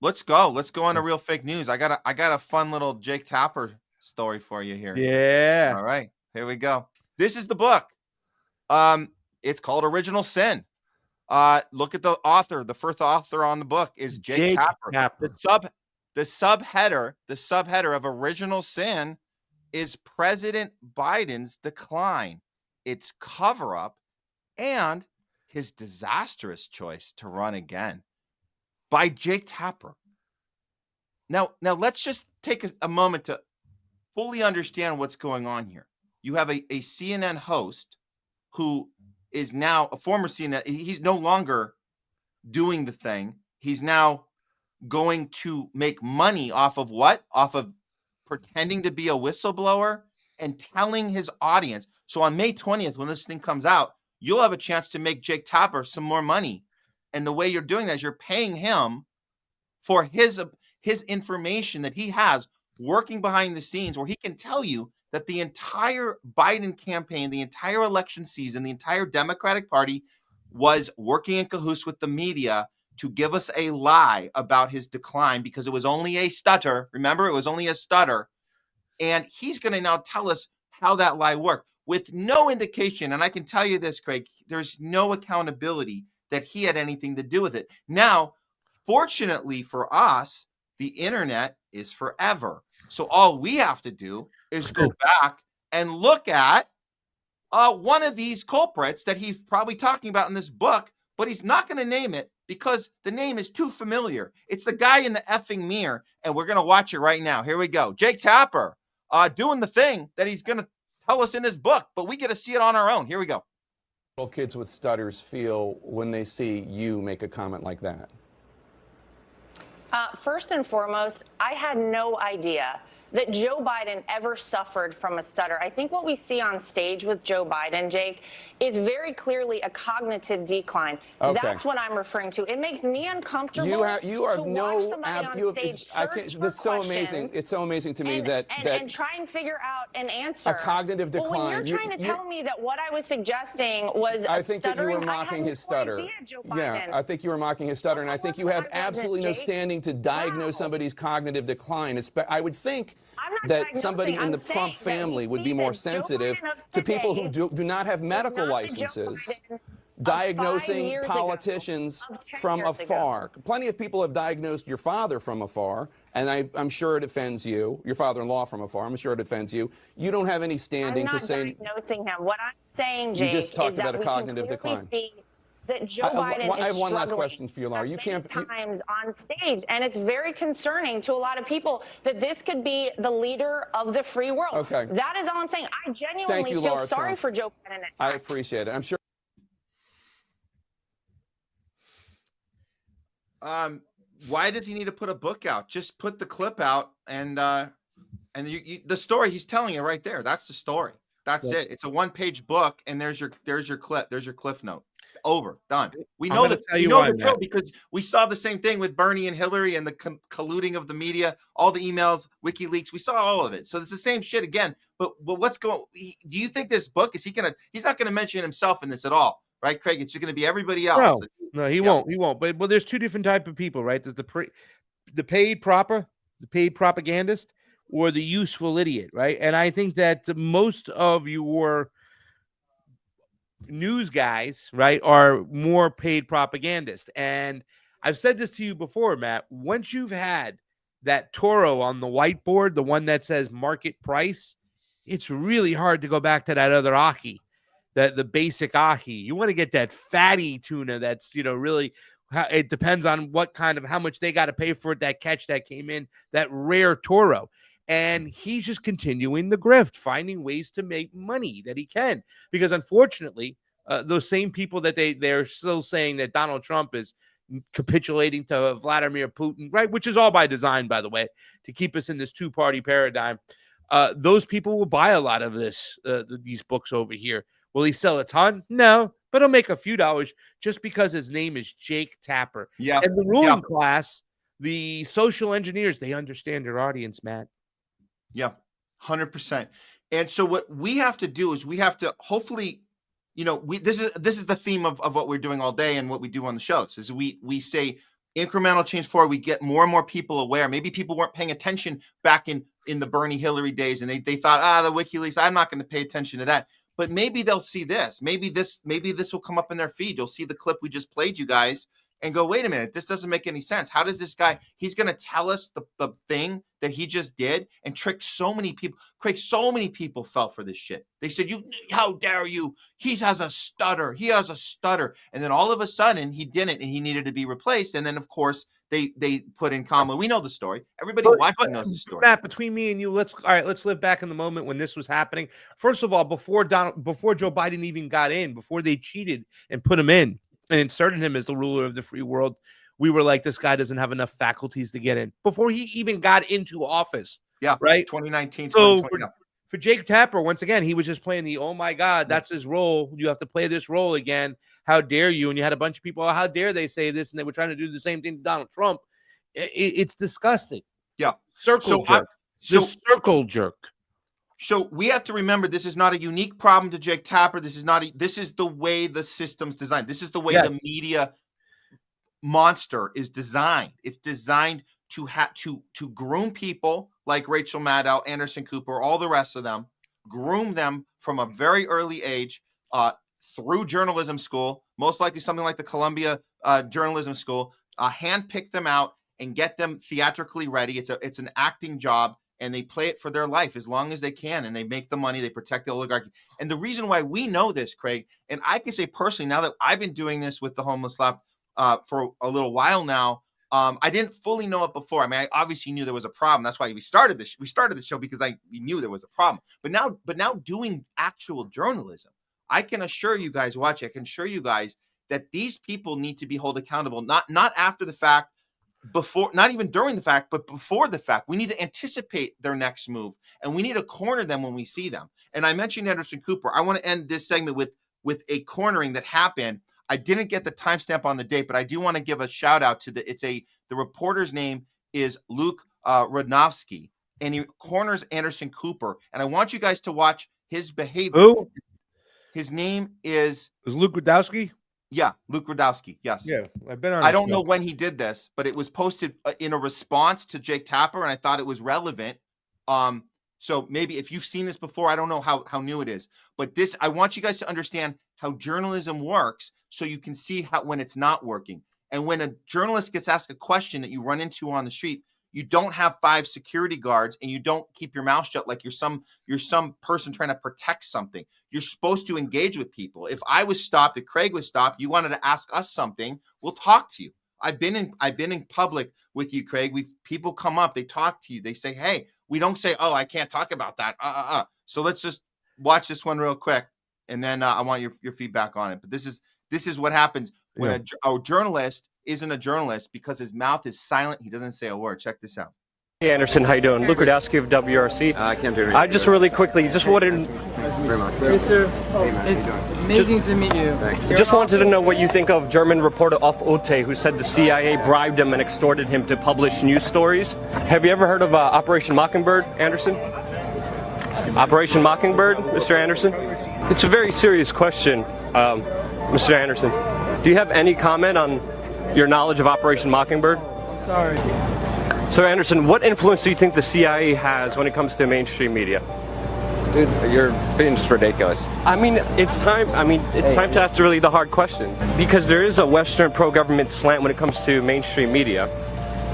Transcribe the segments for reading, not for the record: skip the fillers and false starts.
Let's go. Let's go on to real fake news. I got a fun little Jake Tapper story for you here. Yeah. All right. Here we go. This is the book. It's called Original Sin. Look at the author. The first author on the book is Jake Tapper. The subheader of Original Sin is President Biden's decline, its cover-up, and his disastrous choice to run again, by Jake Tapper. Now let's just take a moment to fully understand what's going on here. You have a CNN host who is now a former CNN. He's no longer doing the thing. He's now going to make money off of what? Off of pretending to be a whistleblower and telling his audience. So on May 20th, when this thing comes out, you'll have a chance to make Jake Tapper some more money. And the way you're doing that is you're paying him for his information that he has working behind the scenes, where he can tell you that the entire Biden campaign, the entire election season, the entire Democratic Party was working in cahoots with the media to give us a lie about his decline because it was only a stutter. Remember, it was only a stutter. And he's going to now tell us how that lie worked with no indication. And I can tell you this, Craig, there's no accountability that he had anything to do with it. Now, fortunately for us, the internet is forever. So all we have to do is go back and look at one of these culprits that he's probably talking about in this book, but he's not going to name it because the name is too familiar. It's the guy in the effing mirror, and we're going to watch it right now. Here we go. Jake Tapper doing the thing that he's going to tell us in his book, but we get to see it on our own. Here we go. Little kids with stutters feel when they see you make a comment like that? First and foremost, I had no idea that Joe Biden ever suffered from a stutter. I think what we see on stage with Joe Biden, Jake, is very clearly a cognitive decline. Okay. That's what I'm referring to. It makes me uncomfortable. You are no. That's so amazing. It's so amazing to me that try and figure out an answer. A cognitive decline. Well, when you're trying to tell me that what I was suggesting was I think stuttering, that you were mocking his stutter. Yeah, I think you were mocking his stutter, and I think you have absolutely no standing to diagnose somebody's cognitive decline. I would think that somebody in the Trump family would be more sensitive to people who do not have medical licenses diagnosing politicians from afar. Plenty of people have diagnosed your father from afar, and I'm sure it offends you. Your father-in-law from afar. I'm sure it offends you. You don't have any standing to say. I'm not diagnosing him. What I'm saying, Jake, you just talked is about that a cognitive decline. That Joe Biden I have is one last question for you, Laura. You can't times on stage, and it's very concerning to a lot of people that this could be the leader of the free world. Okay, that is all I'm saying. I genuinely feel sorry for Joe Biden. I appreciate it. I'm sure. Why does he need to put a book out? Just put the clip out, and the story he's telling you right there. That's the story. That's it. It's a one-page book, and there's your clip. There's your cliff note. Over, done. We know that. We know the drill because we saw the same thing with Bernie and Hillary and the colluding of the media, all the emails, WikiLeaks. We saw all of it. So it's the same shit again. But what's going? Do you think this book he's not gonna mention himself in this at all, right, Craig? It's just gonna be everybody else. No, he won't. He won't. But there's two different type of people, right? There's the paid propagandist, or the useful idiot, right? And I think that most of your news guys, right, are more paid propagandists. And I've said this to you before, Matt. Once you've had that Toro on the whiteboard, the one that says market price, it's really hard to go back to that other ahi, the basic ahi. You want to get that fatty tuna that's, really, it depends on what kind of, how much they got to pay for it, that catch that came in, that rare Toro. And he's just continuing the grift, finding ways to make money that he can. Because unfortunately, those same people that they're still saying that Donald Trump is capitulating to Vladimir Putin, right? Which is all by design, by the way, to keep us in this two-party paradigm. Those people will buy a lot of these books over here. Will he sell a ton? No, but he'll make a few dollars just because his name is Jake Tapper. Yeah. And the ruling class, the social engineers, they understand their audience, Matt. Yeah, 100%. And so what we have to do is we have to hopefully, this is the theme of what we're doing all day and what we do on the shows is we say incremental change forward. We get more and more people aware. Maybe people weren't paying attention back in the Bernie Hillary days, and they thought, the WikiLeaks, I'm not going to pay attention to that. But maybe they'll see this. Maybe this will come up in their feed. You'll see the clip we just played you guys and go, wait a minute, this doesn't make any sense. How does this guy, he's going to tell us the thing that he just did and trick so many people. Craig, so many people fell for this shit. They said, how dare you? He has a stutter. He has a stutter. And then all of a sudden he didn't, and he needed to be replaced. And then of course they put in Kamala. We know the story. Everybody watching knows the story. Matt, between me and you, let's live back in the moment when this was happening. First of all, before Joe Biden even got in, before they cheated and put him in and inserted him as the ruler of the free world, we were like, this guy doesn't have enough faculties to get in before he even got into office. Yeah. Right. 2019. So for Jake Tapper, once again, he was just playing the, oh my God, that's his role. You have to play this role again. How dare you? And you had a bunch of people, how dare they say this? And they were trying to do the same thing to Donald Trump. It's disgusting. Yeah. Circle jerk. So we have to remember, this is not a unique problem to Jake Tapper. This is the way the system's designed. This is the way the media monster is designed. It's designed to groom people like Rachel Maddow, Anderson Cooper, all the rest of them, groom them from a very early age through journalism school, most likely something like the Columbia Journalism School, handpick them out and get them theatrically ready. It's an acting job, and they play it for their life as long as they can, and they make the money, they protect the oligarchy. And the reason why we know this, Craig, and I can say personally, now that I've been doing this with the homeless left for a little while now, I didn't fully know it before. I mean, I obviously knew there was a problem. That's why we started the show, because we knew there was a problem. But now doing actual journalism, I can assure you guys, I can assure you guys that these people need to be held accountable, not after the fact, before, not even during the fact, but before the fact. We need to anticipate their next move, and we need to corner them when we see them. And I mentioned Anderson Cooper. I want to end this segment with a cornering that happened. I didn't get the timestamp on the date, but I do want to give a shout out to the reporter's name is Luke Rudnowski, and he corners Anderson Cooper. And I want you guys to watch his behavior. Who? His name is Luke Rudnowski. Yeah, Luke Rudnowski. Yes. Yeah, I've been on. I don't know when he did this, but it was posted in a response to Jake Tapper, and I thought it was relevant. So maybe if you've seen this before, I don't know how new it is, but I want you guys to understand how journalism works, so you can see how when it's not working. And when a journalist gets asked a question that you run into on the street, you don't have 5 security guards, and you don't keep your mouth shut like you're some person trying to protect something. You're supposed to engage with people. If I was stopped, if Craig was stopped, you wanted to ask us something, we'll talk to you. I've been in public with you, Craig. People come up, they talk to you, they say, hey, we don't say, oh, I can't talk about that. So let's just watch this one real quick, and then I want your feedback on it. But this is what happens when a journalist isn't a journalist, because his mouth is silent. He doesn't say a word. Check this out. Hey Anderson, how you doing? Luke Rudowski of WRC. I can't do it. I just really quickly just wanted. Very much. Yes, sir. It's amazing to meet you. Just wanted to know what you think of German reporter Off Ote, who said the CIA bribed him and extorted him to publish news stories. Have you ever heard of Operation Mockingbird, Anderson? Operation Mockingbird, Mr. Anderson? It's a very serious question, Mr. Anderson. Do you have any comment on your knowledge of Operation Mockingbird? Sorry. So Anderson, what influence do you think the CIA has when it comes to mainstream media? Dude, you're being just ridiculous. I mean, it's time to ask really the hard questions, because there is a Western pro-government slant when it comes to mainstream media.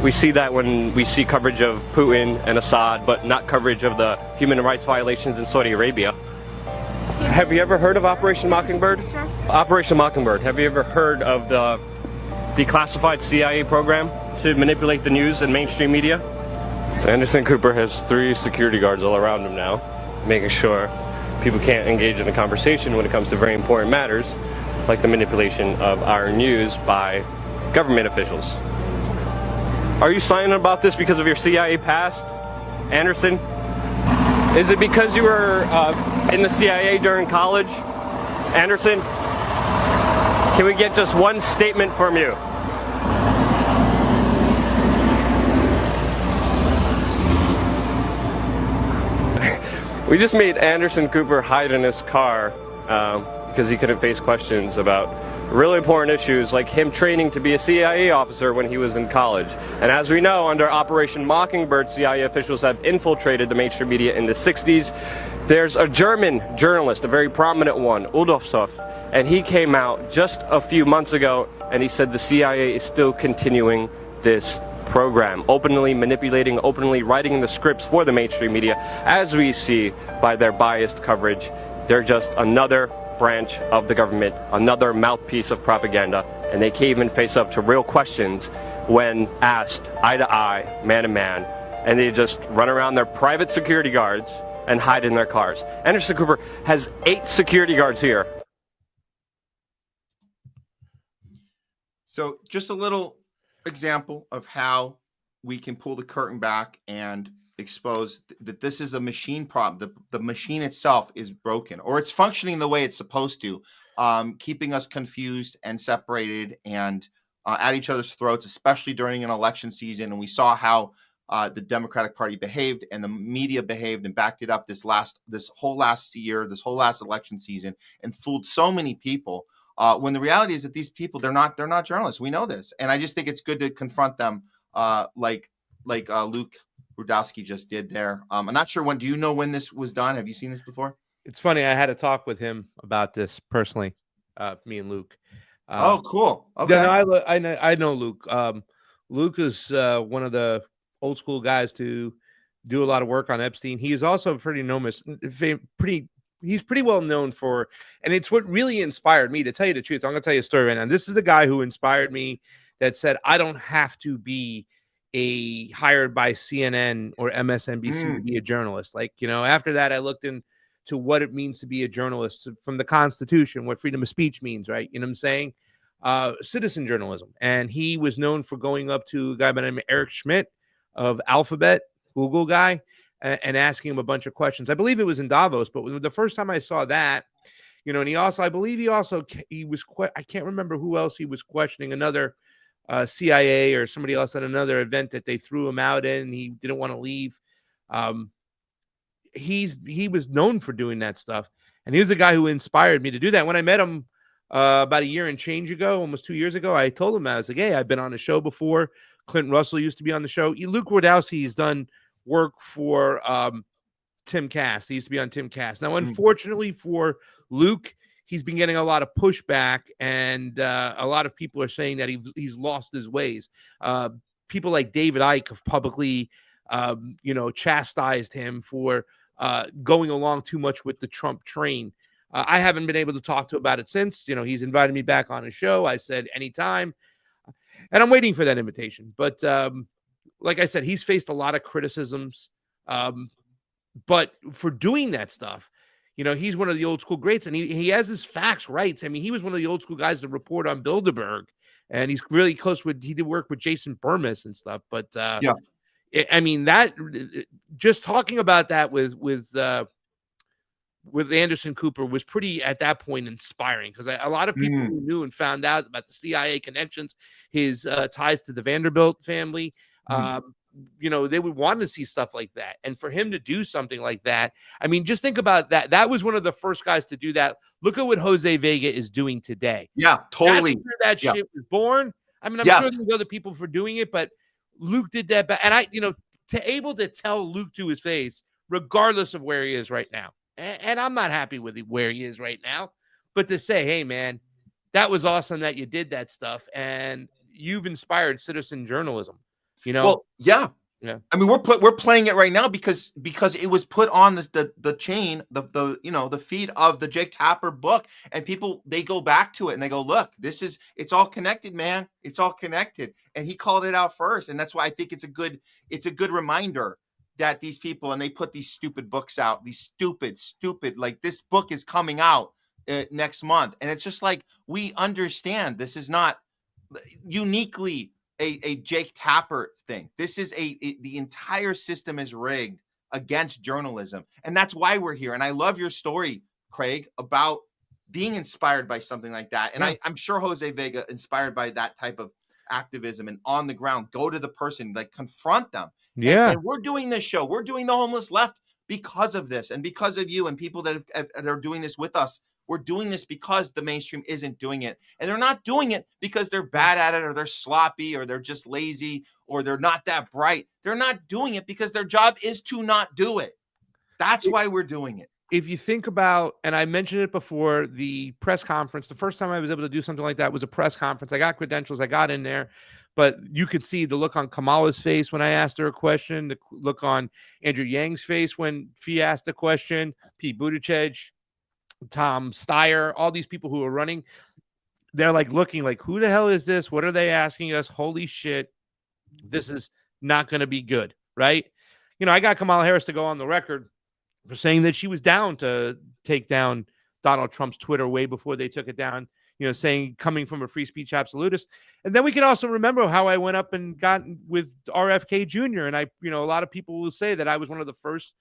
We see that when we see coverage of Putin and Assad, but not coverage of the human rights violations in Saudi Arabia. Have you ever heard of Operation Mockingbird? Operation Mockingbird. Have you ever heard of the declassified CIA program to manipulate the news and mainstream media? So Anderson Cooper has 3 security guards all around him now, making sure people can't engage in a conversation when it comes to very important matters, like the manipulation of our news by government officials. Are you silent about this because of your CIA past, Anderson? Is it because you were in the CIA during college, Anderson? Can we get just one statement from you? We just made Anderson Cooper hide in his car because he couldn't face questions about really important issues like him training to be a CIA officer when he was in college. And as we know, under Operation Mockingbird, CIA officials have infiltrated the mainstream media in the 60s. There's a German journalist, a very prominent one, Udolfshoff, and he came out just a few months ago and he said the CIA is still continuing this program, openly manipulating, openly writing the scripts for the mainstream media, as we see by their biased coverage. They're just another branch of the government, another mouthpiece of propaganda, and they can't even face up to real questions when asked eye to eye, man to man, and they just run around their private security guards and hide in their cars. Anderson Cooper has 8 security guards here. So just a little example of how we can pull the curtain back and expose that this is a machine problem. The machine itself is broken, or it's functioning the way it's supposed to, keeping us confused and separated and at each other's throats, especially during an election season. And we saw how the Democratic Party behaved and the media behaved and backed it up this whole last year, this whole last election season, and fooled so many people. When the reality is that these people, they're not journalists. We know this, and I just think it's good to confront them, like Luke Rudowski just did there. I'm not sure when. Do you know when this was done? Have you seen this before? It's funny. I had a talk with him about this personally. Me and Luke. Oh, cool. Okay. Yeah, no, I know Luke. Luke is one of the old school guys to do a lot of work on Epstein. He is also he's pretty well known for, and it's what really inspired me, to tell you the truth. I'm going to tell you a story right now. This is the guy who inspired me, that said, I don't have to be hired by CNN or MSNBC to be a journalist. Like, after that, I looked into what it means to be a journalist from the Constitution, what freedom of speech means, right? You know what I'm saying? Citizen journalism. And he was known for going up to a guy by the name of Eric Schmidt of Alphabet, Google guy, and asking him a bunch of questions. I believe it was in Davos, but the first time I saw that, and I can't remember who else he was questioning, another CIA or somebody else at another event that they threw him out in, and he didn't want to leave. He was known for doing that stuff, and he was the guy who inspired me to do that. When I met him about a year and change ago, almost 2 years ago, I told him, I was like, hey, I've been on the show before. Clinton Russell used to be on the show. Luke Rudowski has done work for Tim Cass. He used to be on Tim Cass. Now, unfortunately for Luke, he's been getting a lot of pushback, and a lot of people are saying that he's lost his ways. People like David Icke have publicly, chastised him for going along too much with the Trump train. I haven't been able to talk to him about it since. He's invited me back on his show. I said anytime, and I'm waiting for that invitation. But like I said, he's faced a lot of criticisms, but for doing that stuff, he's one of the old school greats, and he has his facts right. I mean, he was one of the old school guys to report on Bilderberg, and he's really close he did work with Jason Burmis and stuff. But yeah, I mean, that just talking about that with Anderson Cooper was pretty, at that point, inspiring, because a lot of people who knew and found out about the CIA connections, his ties to the Vanderbilt family, they would want to see stuff like that. And for him to do something like that, I mean, just think about that. That was one of the first guys to do that. Look at what Jose Vega is doing today. Yeah, totally. That's where that shit was born. I mean, I'm sure there's other people for doing it, but Luke did that. And to able to tell Luke to his face, regardless of where he is right now. And I'm not happy with where he is right now, but to say, hey, man, that was awesome that you did that stuff, and you've inspired citizen journalism. Well, yeah. I mean, we're playing it right now because it was put on the chain, the feed of the Jake Tapper book, and people, they go back to it and they go, look, it's all connected, man. It's all connected, and he called it out first, and that's why I think it's a good reminder that these people, and they put these stupid books out, these stupid, like, this book is coming out next month, and it's just like, we understand this is not uniquely a Jake Tapper thing. This is the entire system is rigged against journalism, and that's why we're here. And I love your story, Craig, about being inspired by something like that. And I'm sure Jose Vega inspired by that type of activism, and on the ground, go to the person, like, confront them. Yeah. And we're doing this show. We're doing the Homeless Left because of this and because of you and people that are doing this with us. We're doing this because the mainstream isn't doing it. And they're not doing it because they're bad at it or they're sloppy or they're just lazy or they're not that bright. They're not doing it because their job is to not do it. That's why we're doing it. If you think about, and I mentioned it before, the press conference, the first time I was able to do something like that was a press conference. I got credentials, I got in there, but you could see the look on Kamala's face when I asked her a question, the look on Andrew Yang's face when she asked a question, Pete Buttigieg, Tom Steyer, all these people who are running, they're like looking like, who the hell is this? What are they asking us? Holy shit, this is not going to be good, right? You know, I got Kamala Harris to go on the record for saying that she was down to take down Donald Trump's Twitter way before they took it down, you know, saying coming from a free speech absolutist. And then we can also remember how I went up and got with RFK Jr. And a lot of people will say that I was one of the first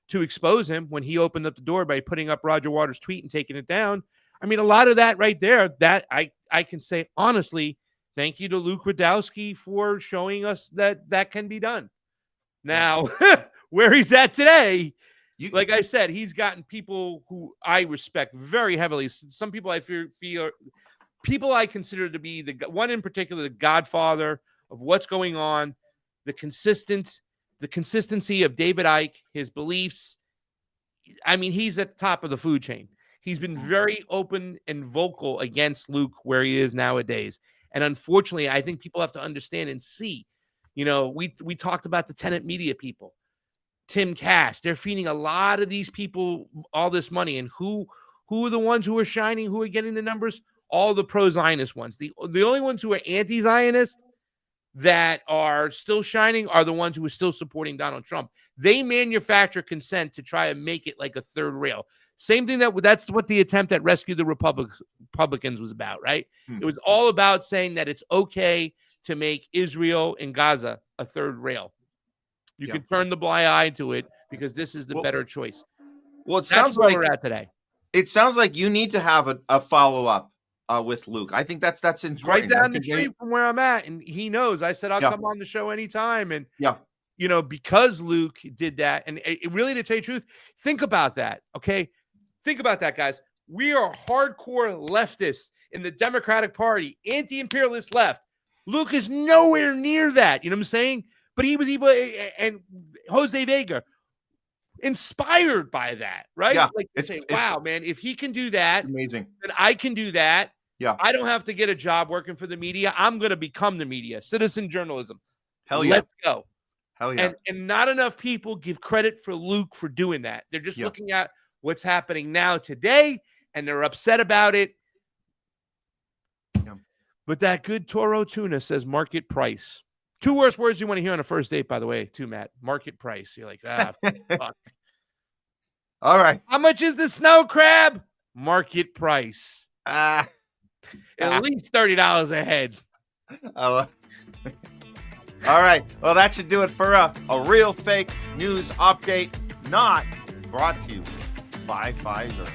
to expose him when he opened up the door by putting up Roger Waters' tweet and taking it down. I mean, a lot of that right there, that I can say honestly, thank you to Luke Rudkowski for showing us that can be done. Now, where he's at today, like I said, he's gotten people who I respect very heavily. Some people I feel people I consider to be the one in particular, the godfather of what's going on, the consistency of David Icke, his beliefs. I mean, he's at the top of the food chain. He's been very open and vocal against Luke where he is nowadays. And unfortunately, I think people have to understand and see, you know, we talked about the tenant media people, Tim Cass, they're feeding a lot of these people all this money. And who are the ones who are shining, who are getting the numbers? All the pro-Zionist ones. The only ones who are anti-Zionist that are still shining are the ones who are still supporting Donald Trump. They manufacture consent to try and make it like a third rail. Same thing that's what the attempt at Rescue the Republicans was about, right? It was all about saying that it's okay to make Israel and Gaza a third rail. You can turn the blind eye to it because this is the better choice. Well, sounds like we're at today. It sounds like you need to have a follow-up with Luke. I think that's important. Right down the street from where I'm at, and he knows. I said I'll come on the show anytime, and you know, because Luke did that, and it really, to tell you the truth, think about that. Okay, think about that, guys. We are hardcore leftists in the Democratic Party, anti-imperialist left. Luke is nowhere near that. You know what I'm saying? But he was even, and Jose Vega, inspired by that, right? Yeah, like to say, wow, man, if he can do that, amazing. Then I can do that. Yeah. I don't have to get a job working for the media. I'm going to become the media. Citizen journalism. Hell yeah. Let's go. Hell yeah. And not enough people give credit for Luke for doing that. They're just looking at what's happening now today, and they're upset about it. Yeah. But that good Toro tuna says market price. 2 worst words you want to hear on a first date, by the way, too, Matt. Market price. You're like, fuck. All right. How much is the snow crab? Market price. At least $30 a head. All right. Well, that should do it for a real fake news update, not brought to you by Pfizer.